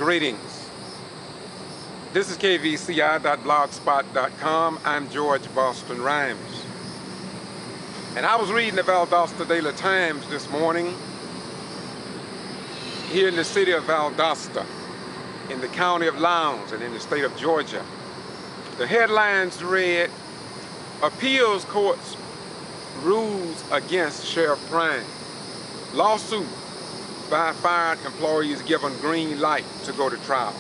Greetings. This is kvci.blogspot.com. I'm George Boston Rhynes. And I was reading the Valdosta Daily Times this morning here in the city of Valdosta, in the county of Lowndes and in the state of Georgia. The headlines read, Appeals Courts Rules Against Sheriff Rhynes. Lawsuit by fired employees given green light to go to trial.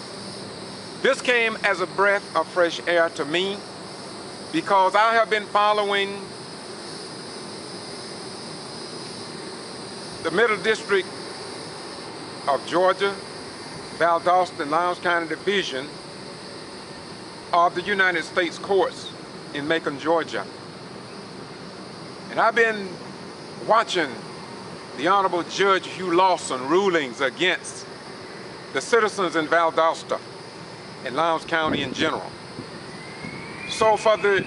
This came as a breath of fresh air to me because I have been following the Middle District of Georgia, Valdosta and Lowndes County Division of the United States Courts in Macon, Georgia. And I've been watching the Honorable Judge Hugh Lawson rulings against the citizens in Valdosta and Lowndes County in general. So for the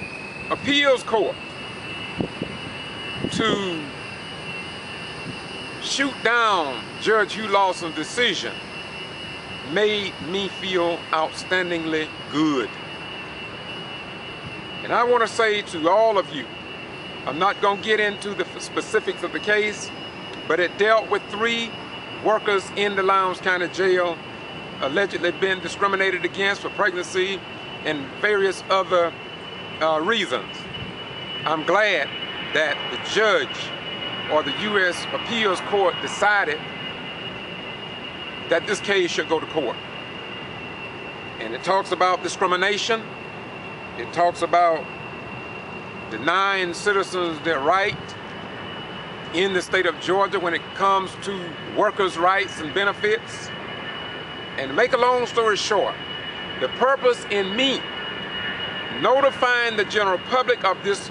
appeals court to shoot down Judge Hugh Lawson's decision made me feel outstandingly good. And I want to say to all of you, I'm not going to get into the specifics of the case, but it dealt with 3 workers in the Lowndes County Jail allegedly been discriminated against for pregnancy and various other reasons. I'm glad that the judge or the U.S. Appeals Court decided that this case should go to court. And it talks about discrimination. It talks about denying citizens their right in the state of Georgia when it comes to workers' rights and benefits. And to make a long story short, the purpose in me notifying the general public of this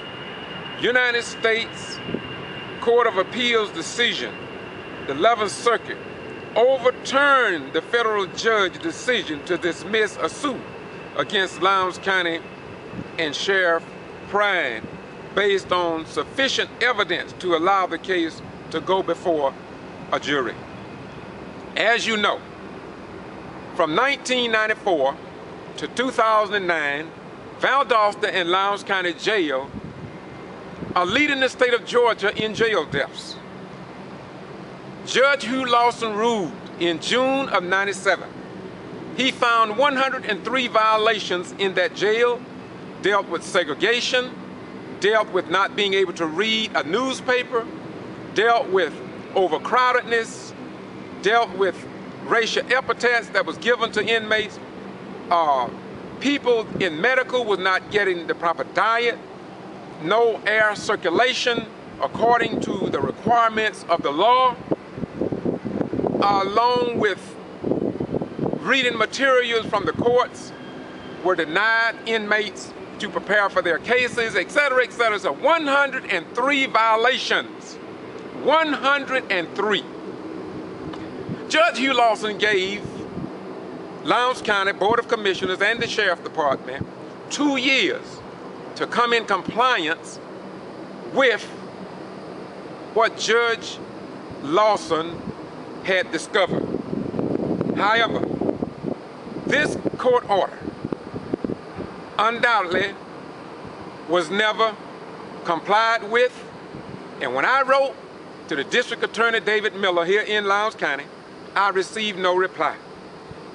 United States Court of Appeals decision, the 11th Circuit, overturned the federal judge decision to dismiss a suit against Lowndes County and Sheriff Rhynes based on sufficient evidence to allow the case to go before a jury. As you know, from 1994 to 2009, Valdosta and Lowndes County Jail are leading the state of Georgia in jail deaths. Judge Hugh Lawson ruled in June of '97. He found 103 violations in that jail, dealt with segregation, dealt with not being able to read a newspaper, dealt with overcrowdedness, dealt with racial epithets that was given to inmates. People in medical was not getting the proper diet, no air circulation according to the requirements of the law, along with reading materials from the courts were denied inmates to prepare for their cases, etc., etc. So 103 violations. 103. Judge Hugh Lawson gave Lowndes County Board of Commissioners and the Sheriff Department 2 years to come in compliance with what Judge Lawson had discovered. However, this court order undoubtedly was never complied with, and when I wrote to the District Attorney David Miller here in Lowndes County, I received no reply.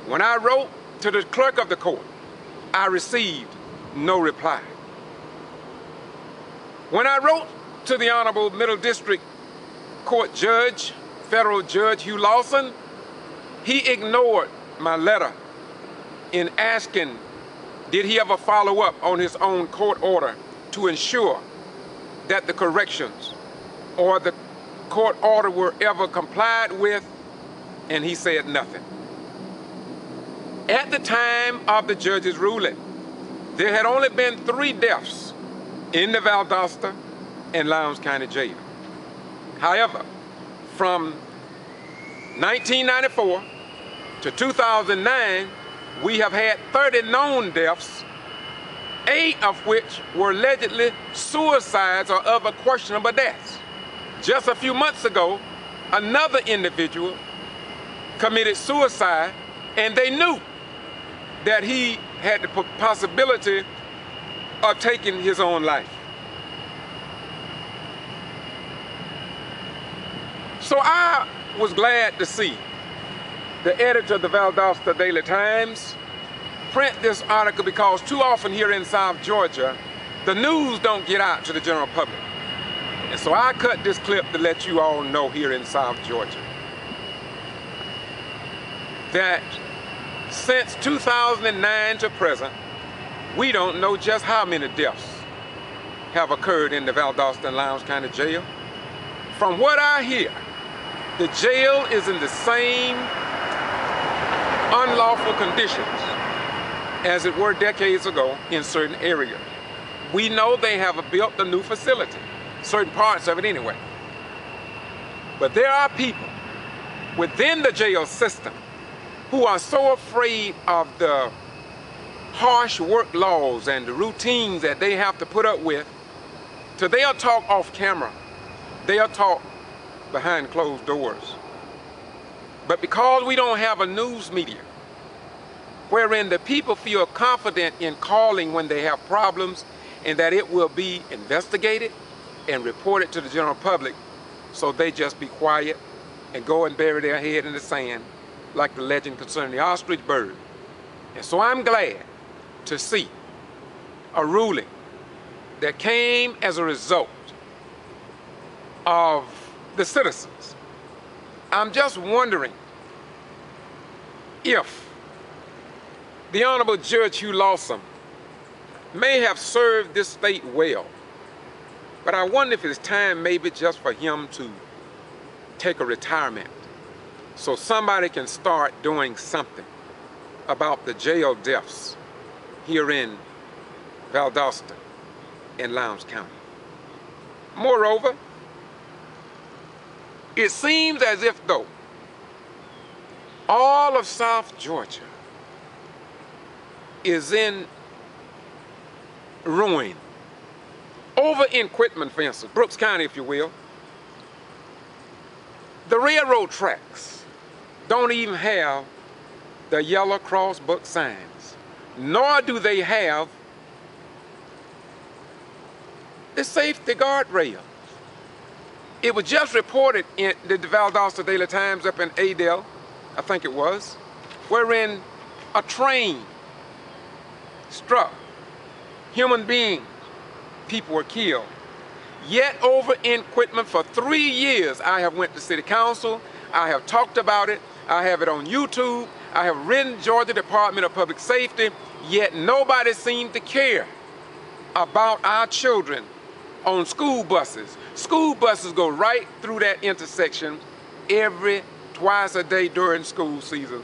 When I wrote to the clerk of the court, I received no reply. When I wrote to the Honorable Middle District Court Judge, Federal Judge Hugh Lawson, he ignored my letter in asking, did he ever follow up on his own court order to ensure that the corrections or the court order were ever complied with, and he said nothing. At the time of the judge's ruling, there had only been 3 deaths in the Valdosta and Lowndes County Jail. However, from 1994 to 2009, we have had 30 known deaths, 8 of which were allegedly suicides or other questionable deaths. Just a few months ago, another individual committed suicide And they knew that he had the possibility of taking his own life. So I was glad to see the editor of the Valdosta Daily Times print this article, because too often here in South Georgia, the news don't get out to the general public. And so I cut this clip to let you all know here in South Georgia that since 2009 to present, we don't know just how many deaths have occurred in the Valdosta and Lowndes County Jail. From what I hear, the jail is in the same unlawful conditions as it were decades ago in certain areas. We know they have built a new facility, certain parts of it anyway. But there are people within the jail system who are so afraid of the harsh work laws and the routines that they have to put up with, till they'll talk off camera, they'll talk behind closed doors. But because we don't have a news media wherein the people feel confident in calling when they have problems and that it will be investigated and reported to the general public, so they just be quiet and go and bury their head in the sand like the legend concerning the ostrich bird. And so I'm glad to see a ruling that came as a result of the citizens. I'm just wondering if the Honorable Judge Hugh Lawson may have served this state well, but I wonder if it's time maybe just for him to take a retirement so somebody can start doing something about the jail deaths here in Valdosta and Lowndes County. Moreover, it seems as if though all of South Georgia is in ruin. Over in Quitman, for instance, Brooks County, if you will, the railroad tracks don't even have the yellow crossbuck signs, nor do they have the safety guardrails. It was just reported in the Valdosta Daily Times up in Adel, I think it was, wherein a train struck human beings, people were killed. Yet over in Quitman for 3 years, I have went to city council, I have talked about it, I have it on YouTube, I have written Georgia Department of Public Safety, yet nobody seemed to care about our children on school buses. School buses go right through that intersection twice a day during school season.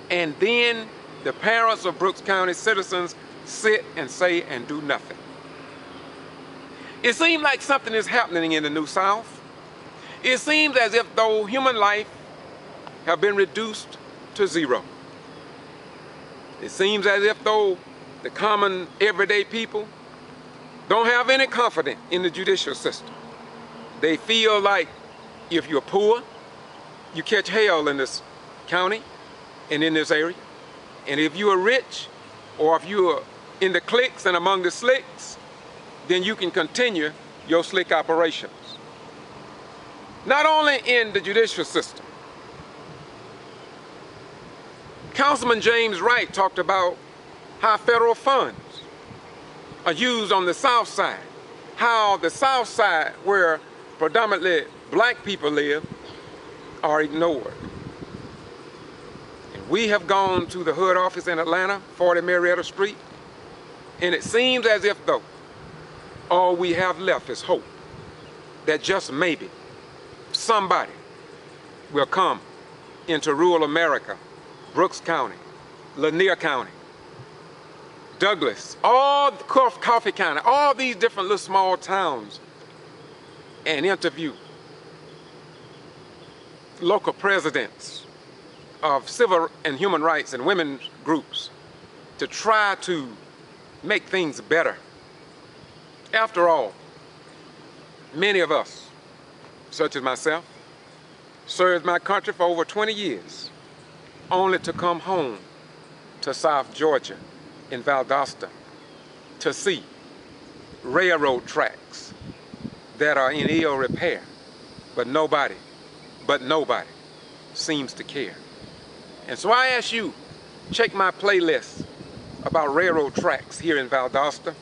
And then the parents of Brooks County citizens sit and say and do nothing. It seems like something is happening in the New South. It seems as if though human life have been reduced to zero. It seems as if though the common everyday people don't have any confidence in the judicial system. They feel like if you're poor, you catch hell in this county and in this area. And if you are rich, or if you are in the cliques and among the slicks, then you can continue your slick operations. Not only in the judicial system. Councilman James Wright talked about how federal funds are used on the South Side, how the South Side, where predominantly black people live, are ignored. And we have gone to the HUD office in Atlanta, 40 Marietta Street, and it seems as if though all we have left is hope that just maybe somebody will come into rural America, Brooks County, Lanier County, Douglas, all Coffee County, all these different little small towns, and interview local presidents of civil and human rights and women's groups to try to make things better. After all, many of us, such as myself, served my country for over 20 years only to come home to South Georgia in Valdosta to see railroad tracks that are in ill repair, but nobody seems to care. And so I ask you, check my playlist about railroad tracks here in Valdosta,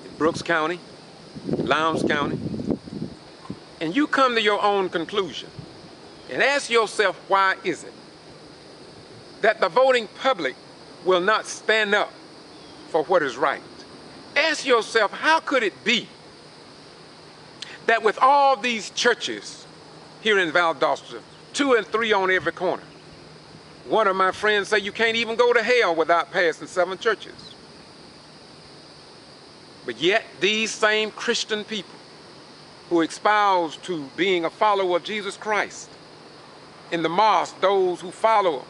in Brooks County, Lowndes County, and you come to your own conclusion and ask yourself, why is it that the voting public will not stand up for what is right? Ask yourself, how could it be that with all these churches here in Valdosta, 2 and 3 on every corner, one of my friends say you can't even go to hell without passing 7 churches. But yet these same Christian people who espouse to being a follower of Jesus Christ, in the mosque, those who follow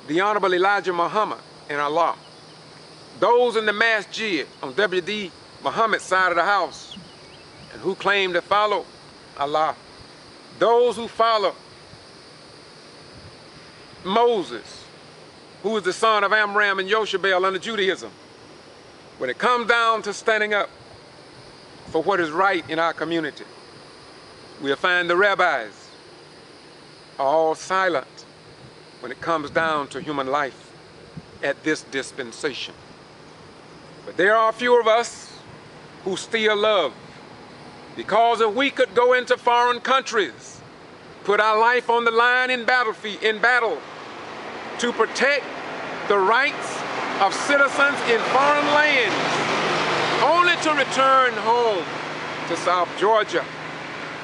the Honorable Elijah Muhammad and Allah, those in the masjid on W.D. Muhammad's side of the house and who claim to follow Allah, those who follow Moses, who is the son of Amram and Yoshabel under Judaism, when it comes down to standing up for what is right in our community, we'll find the rabbis are all silent when it comes down to human life at this dispensation. But there are a few of us who still love, because if we could go into foreign countries, put our life on the line in battle to protect the rights of citizens in foreign lands, only to return home to South Georgia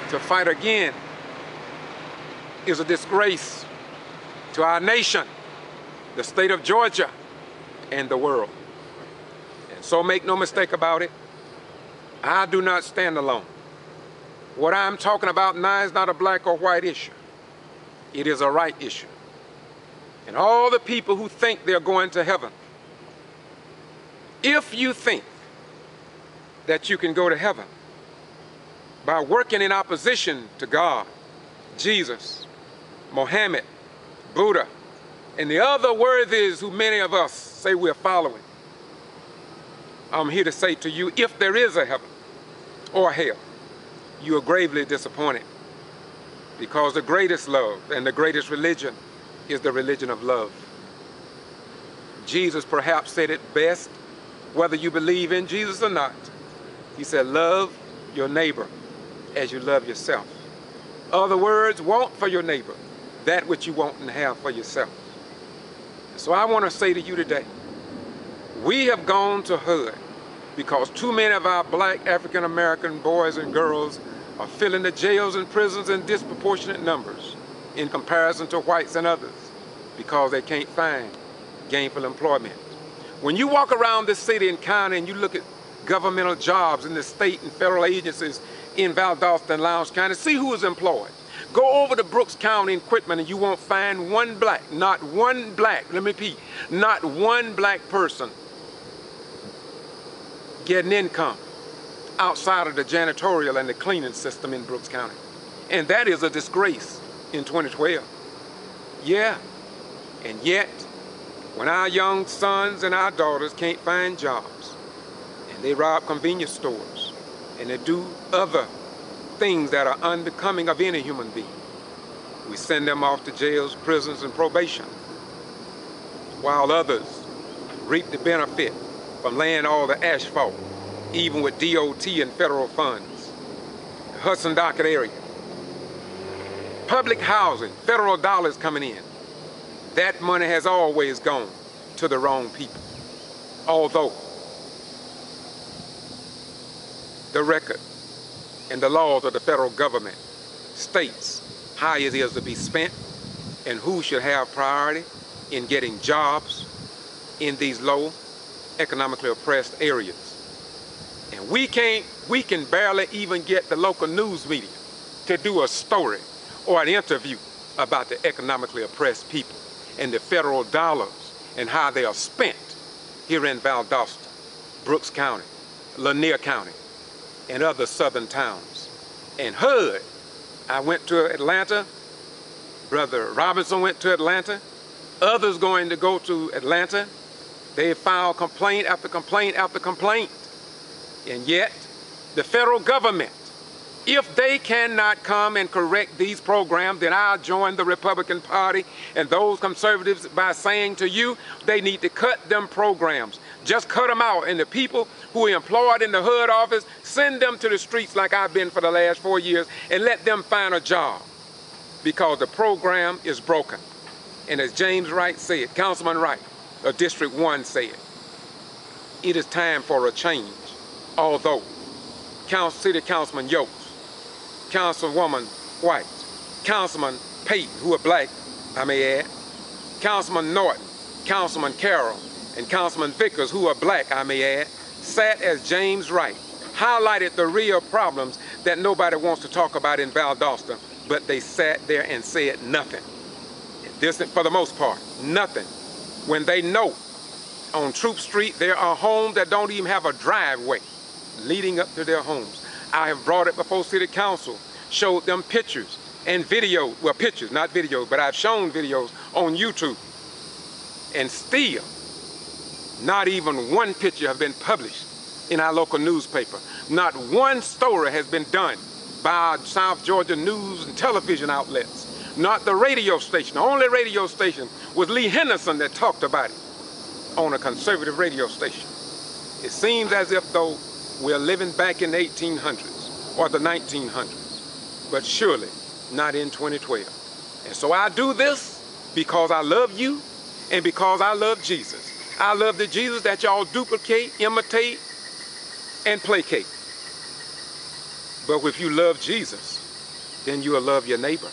to fight again, is a disgrace to our nation, the state of Georgia, and the world. And so make no mistake about it, I do not stand alone. What I'm talking about now is not a black or white issue. It is a right issue. And all the people who think they're going to heaven, if you think that you can go to heaven by working in opposition to God, Jesus, Mohammed, Buddha, and the other worthies who many of us say we're following, I'm here to say to you, if there is a heaven or hell, you are gravely disappointed, because the greatest love and the greatest religion is the religion of love. Jesus perhaps said it best, whether you believe in Jesus or not. He said, love your neighbor as you love yourself. Other words, want for your neighbor that which you want and have for yourself. So I want to say to you today, we have gone to HUD because too many of our black African-American boys and girls are filling the jails and prisons in disproportionate numbers in comparison to whites and others, because they can't find gainful employment. When you walk around this city and county and you look at governmental jobs in the state and federal agencies in Valdosta and Lowndes County, see who is employed. Go over to Brooks County in Quitman and you won't find one black, not one black, let me repeat, not one black person getting income outside of the janitorial and the cleaning system in Brooks County. And that is a disgrace in 2012. Yeah, and yet, when our young sons and our daughters can't find jobs, and they rob convenience stores, and they do other things that are unbecoming of any human being, we send them off to jails, prisons, and probation, while others reap the benefit from laying all the asphalt, even with DOT and federal funds. The Hudson Docket area, public housing, federal dollars coming in. That money has always gone to the wrong people. Although the record and the laws of the federal government states how it is to be spent and who should have priority in getting jobs in these low economically oppressed areas. And we can barely even get the local news media to do a story or an interview about the economically oppressed people and the federal dollars and how they are spent here in Valdosta, Brooks County, Lanier County, and other southern towns. And HUD, I went to Atlanta Brother Robinson went to Atlanta. Others going to go to Atlanta. They filed complaint after complaint after complaint. And yet, the federal government, if they cannot come and correct these programs, then I'll join the Republican Party and those conservatives by saying to you, they need to cut them programs. Just cut them out. And the people who are employed in the HUD office, send them to the streets like I've been for the last 4 years and let them find a job, because the program is broken. And as James Wright said, Councilman Wright of District 1 said, it is time for a change. Although City Councilman Yost, Councilwoman White, Councilman Payton, who are black, I may add, Councilman Norton, Councilman Carroll, and Councilman Vickers, who are black, I may add, sat as James Wright, highlighted the real problems that nobody wants to talk about in Valdosta, but they sat there and said nothing. This, for the most part, nothing. When they know on Troop Street there are homes that don't even have a driveway leading up to their homes. I have brought it before City Council, showed them pictures and video, well, pictures, not videos, but I've shown videos on YouTube. And still, not even one picture has been published in our local newspaper. Not one story has been done by our South Georgia news and television outlets. Not the radio station. The only radio station was Lee Henderson that talked about it on a conservative radio station. It seems as if though we're living back in the 1800s or the 1900s, but surely not in 2012. And so I do this because I love you and because I love Jesus. I love the Jesus that y'all duplicate, imitate, and placate. But if you love Jesus, then you'll love your neighbor,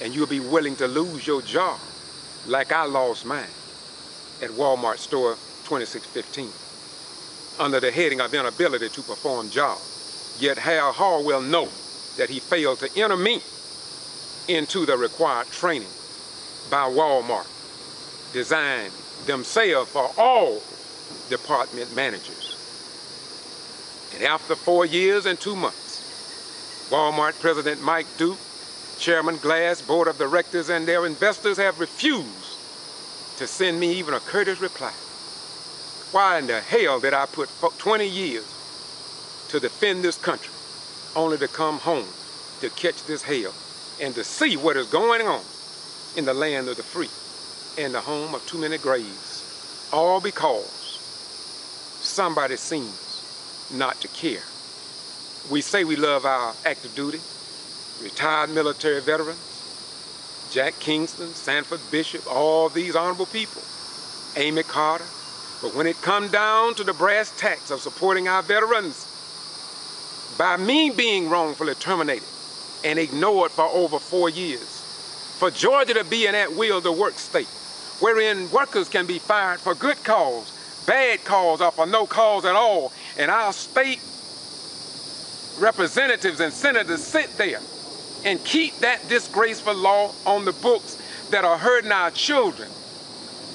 and you'll be willing to lose your job like I lost mine at Walmart store 2615 under the heading of inability to perform job. Yet Hal Harwell know that he failed to enter me into the required training by Walmart, designed themselves for all department managers. And after 4 years and 2 months, Walmart President Mike Duke, Chairman Glass, Board of Directors, and their investors have refused to send me even a courteous reply. Why in the hell did I put 20 years to defend this country, only to come home to catch this hell and to see what is going on in the land of the free and the home of too many graves, all because somebody seems not to care. We say we love our active duty, retired military veterans, Jack Kingston, Sanford Bishop, all these honorable people, Amy Carter. But when it comes down to the brass tacks of supporting our veterans, by me being wrongfully terminated and ignored for over 4 years, for Georgia to be an at-will to work state, wherein workers can be fired for good cause, bad cause, or for no cause at all, and our state representatives and senators sit there and keep that disgraceful law on the books that are hurting our children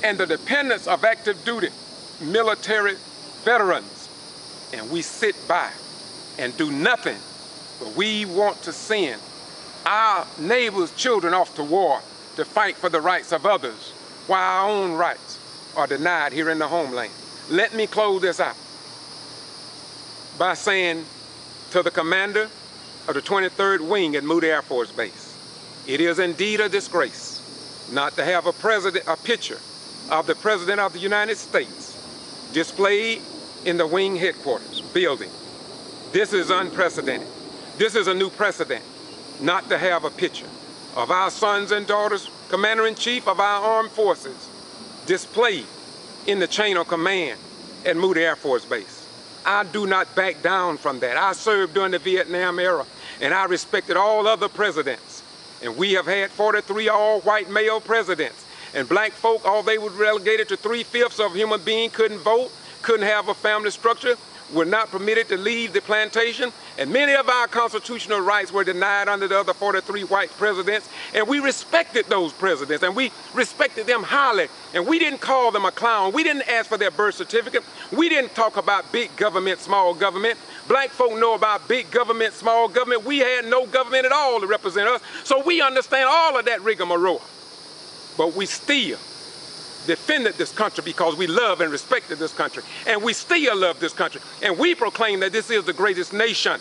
and the dependents of active duty military veterans. And we sit by and do nothing, but we want to send our neighbors' children off to war to fight for the rights of others, while our own rights are denied here in the homeland. Let me close this out by saying to the commander of the 23rd Wing at Moody Air Force Base, it is indeed a disgrace not to have a picture of the President of the United States displayed in the Wing headquarters building. This is unprecedented. This is a new precedent, not to have a picture of our sons and daughters, Commander-in-Chief of our armed forces, displayed in the chain of command at Moody Air Force Base. I do not back down from that. I served during the Vietnam era, and I respected all other presidents. And we have had 43 all-white male presidents. And black folk, all they were relegated to 3/5 of a human being, couldn't vote, couldn't have a family structure, were not permitted to leave the plantation, and many of our constitutional rights were denied under the other 43 white presidents, and we respected those presidents, and we respected them highly, and we didn't call them a clown. We didn't ask for their birth certificate. We didn't talk about big government, small government, Black folk know about big government, small government. We had no government at all to represent us, so we understand all of that rigmarole. But we still defended this country because we love and respected this country. And we still love this country. And we proclaim that this is the greatest nation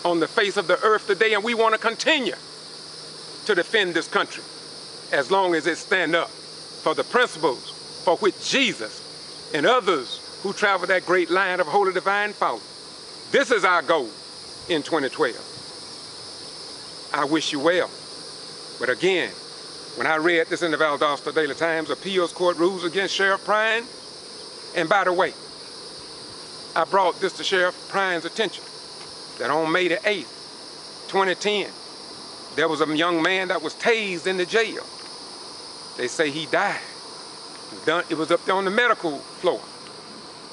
on the face of the earth today, and we want to continue to defend this country as long as it stands up for the principles for which Jesus and others who travel that great line of holy divine follow. This is our goal in 2012. I wish you well. But again, when I read this in the Valdosta Daily Times, appeals court rules against Sheriff Rhynes, and by the way, I brought this to Sheriff Rhynes' attention, that on May the 8th, 2010, there was a young man that was tased in the jail. They say he died. It was up there on the medical floor.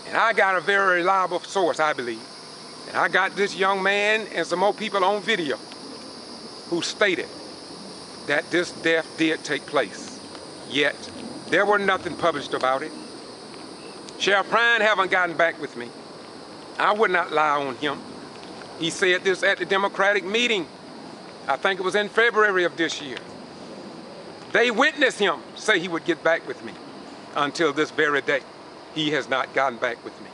And I got a very reliable source, I believe. And I got this young man and some more people on video who stated that this death did take place. Yet, there was nothing published about it. Sheriff Rhynes haven't gotten back with me. I would not lie on him. He said this at the Democratic meeting. I think it was in February of this year. They witnessed him say he would get back with me. Until this very day, he has not gotten back with me.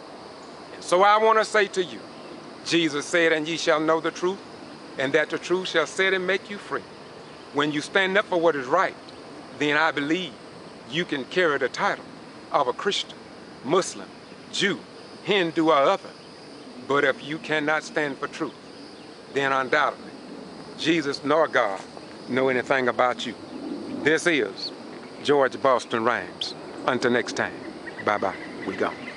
And so I want to say to you, Jesus said, and ye shall know the truth, and that the truth shall set and make you free. When you stand up for what is right, then I believe you can carry the title of a Christian, Muslim, Jew, Hindu, or other. But if you cannot stand for truth, then undoubtedly, Jesus nor God know anything about you. This is George Boston Rhynes. Until next time, bye-bye, we gone.